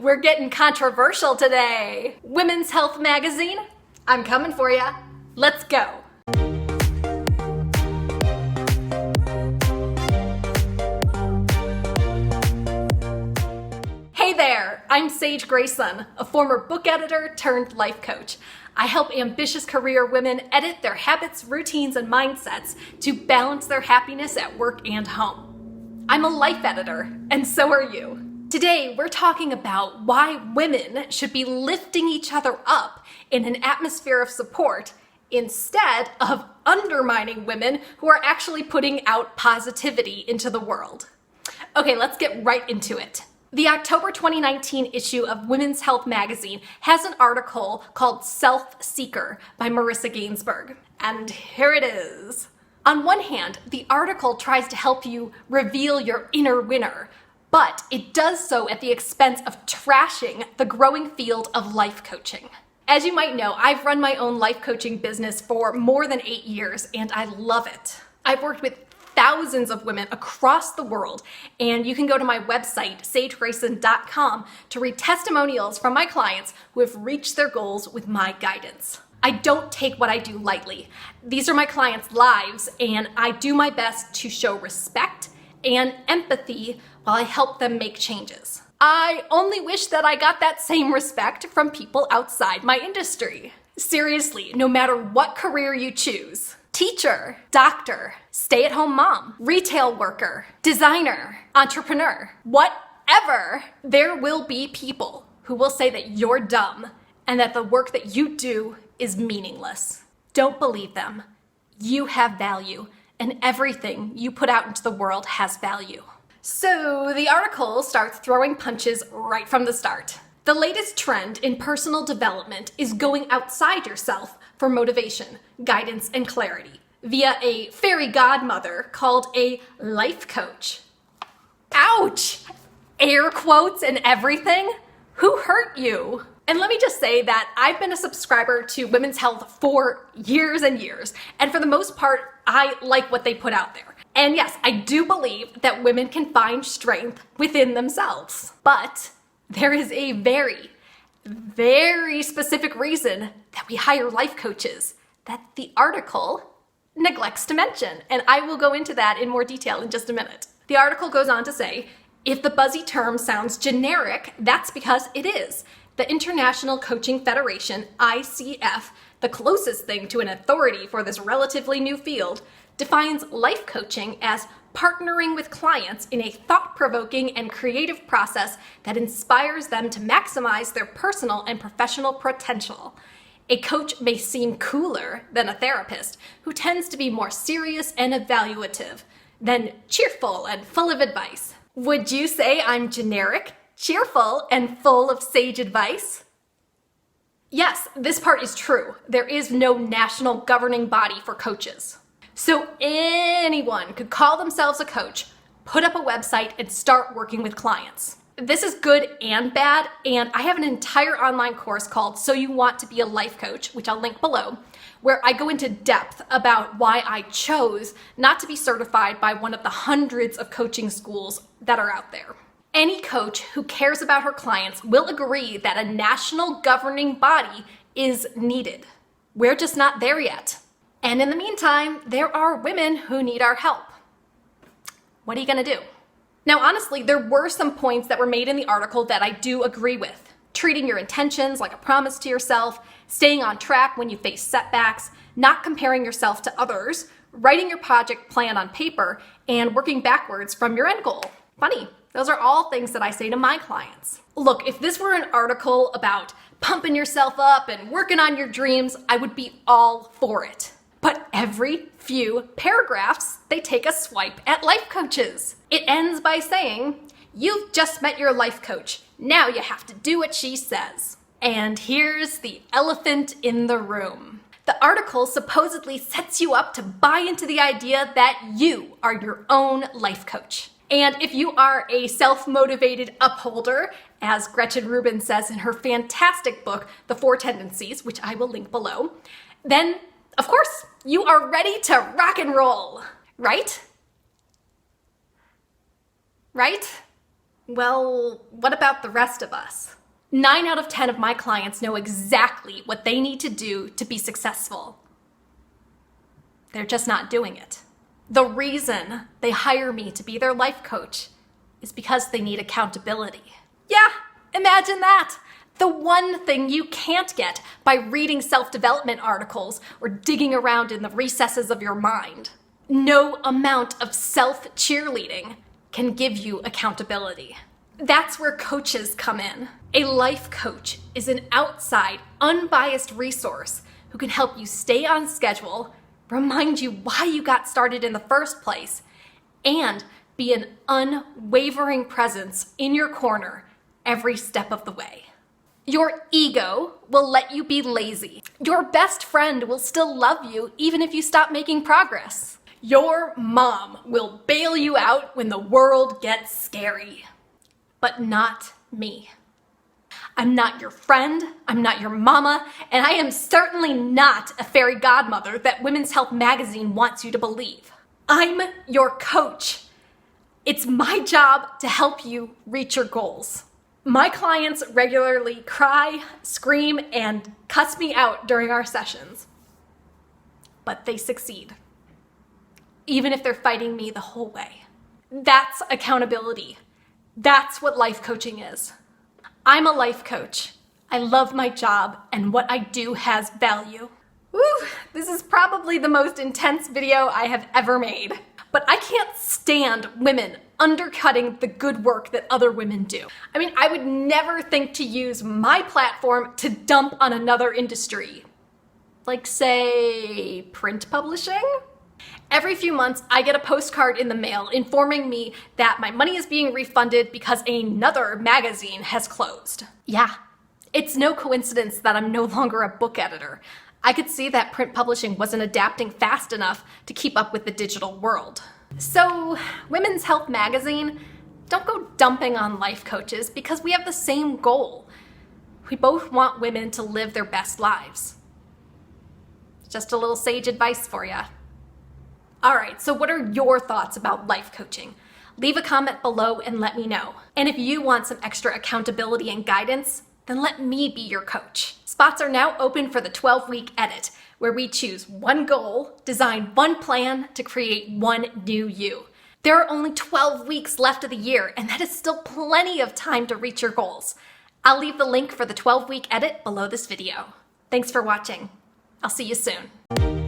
We're getting controversial today. Women's Health Magazine, I'm coming for ya. Let's go. Hey there, I'm Sage Grayson, a former book editor turned life coach. I help ambitious career women edit their habits, routines, and mindsets to balance their happiness at work and home. I'm a life editor, and so are you. Today, we're talking about why women should be lifting each other up in an atmosphere of support instead of undermining women who are actually putting out positivity into the world. Okay, let's get right into it. The October 2019 issue of Women's Health Magazine has an article called Self-Seeker by Marissa Gainsbourg. And here it is. On one hand, the article tries to help you reveal your inner winner, but it does so at the expense of trashing the growing field of life coaching. As you might know, I've run my own life coaching business for more than 8 years, and I love it. I've worked with thousands of women across the world, and you can go to my website, sagegrayson.com, to read testimonials from my clients who have reached their goals with my guidance. I don't take what I do lightly. These are my clients' lives, and I do my best to show respect and empathy while I help them make changes. I only wish that I got that same respect from people outside my industry. Seriously, no matter what career you choose, teacher, doctor, stay-at-home mom, retail worker, designer, entrepreneur, whatever, there will be people who will say that you're dumb and that the work that you do is meaningless. Don't believe them. You have value, and everything you put out into the world has value. So the article starts throwing punches right from the start. The latest trend in personal development is going outside yourself for motivation, guidance, and clarity via a fairy godmother called a life coach. Ouch! Air quotes and everything? Who hurt you? And let me just say that I've been a subscriber to Women's Health for years and years, and for the most part, I like what they put out there. And yes, I do believe that women can find strength within themselves, but there is a very, very specific reason that we hire life coaches that the article neglects to mention, and I will go into that in more detail in just a minute. The article goes on to say, if the buzzy term sounds generic, that's because it is. The International Coaching Federation, ICF, the closest thing to an authority for this relatively new field, defines life coaching as partnering with clients in a thought-provoking and creative process that inspires them to maximize their personal and professional potential. A coach may seem cooler than a therapist, who tends to be more serious and evaluative than cheerful and full of advice. Would you say I'm generic, cheerful, and full of sage advice? Yes, this part is true. There is no national governing body for coaches. So anyone could call themselves a coach, put up a website, and start working with clients. This is good and bad, and I have an entire online course called So You Want to Be a Life Coach, which I'll link below, where I go into depth about why I chose not to be certified by one of the hundreds of coaching schools that are out there. Any coach who cares about her clients will agree that a national governing body is needed. We're just not there yet. And in the meantime, there are women who need our help. What are you gonna do? Now, honestly, there were some points that were made in the article that I do agree with. Treating your intentions like a promise to yourself, staying on track when you face setbacks, not comparing yourself to others, writing your project plan on paper, and working backwards from your end goal. Funny, those are all things that I say to my clients. Look, if this were an article about pumping yourself up and working on your dreams, I would be all for it. But every few paragraphs, they take a swipe at life coaches. It ends by saying, you've just met your life coach. Now you have to do what she says. And here's the elephant in the room. The article supposedly sets you up to buy into the idea that you are your own life coach. And if you are a self-motivated upholder, as Gretchen Rubin says in her fantastic book, The 4 Tendencies, which I will link below, then of course, you are ready to rock and roll, right? Right? Well, what about the rest of us? 9 out of 10 of my clients know exactly what they need to do to be successful. They're just not doing it. The reason they hire me to be their life coach is because they need accountability. Yeah, imagine that. The one thing you can't get by reading self-development articles or digging around in the recesses of your mind. No amount of self-cheerleading can give you accountability. That's where coaches come in. A life coach is an outside, unbiased resource who can help you stay on schedule, remind you why you got started in the first place, and be an unwavering presence in your corner every step of the way. Your ego will let you be lazy. Your best friend will still love you even if you stop making progress. Your mom will bail you out when the world gets scary. But not me. I'm not your friend, I'm not your mama, and I am certainly not a fairy godmother that Women's Health magazine wants you to believe. I'm your coach. It's my job to help you reach your goals. My clients regularly cry, scream, and cuss me out during our sessions. But they succeed, even if they're fighting me the whole way. That's accountability. That's what life coaching is. I'm a life coach. I love my job, and what I do has value. Woo, this is probably the most intense video I have ever made. But I can't stand women undercutting the good work that other women do. I mean, I would never think to use my platform to dump on another industry. Like, say, print publishing? Every few months, I get a postcard in the mail informing me that my money is being refunded because another magazine has closed. Yeah, it's no coincidence that I'm no longer a book editor. I could see that print publishing wasn't adapting fast enough to keep up with the digital world. So, Women's Health magazine, don't go dumping on life coaches because we have the same goal. We both want women to live their best lives. Just a little sage advice for you. All right, so what are your thoughts about life coaching? Leave a comment below and let me know. And if you want some extra accountability and guidance, then let me be your coach. Spots are now open for the 12-week edit, where we choose one goal, design one plan to create one new you. There are only 12 weeks left of the year, and that is still plenty of time to reach your goals. I'll leave the link for the 12-week edit below this video. Thanks for watching. I'll see you soon.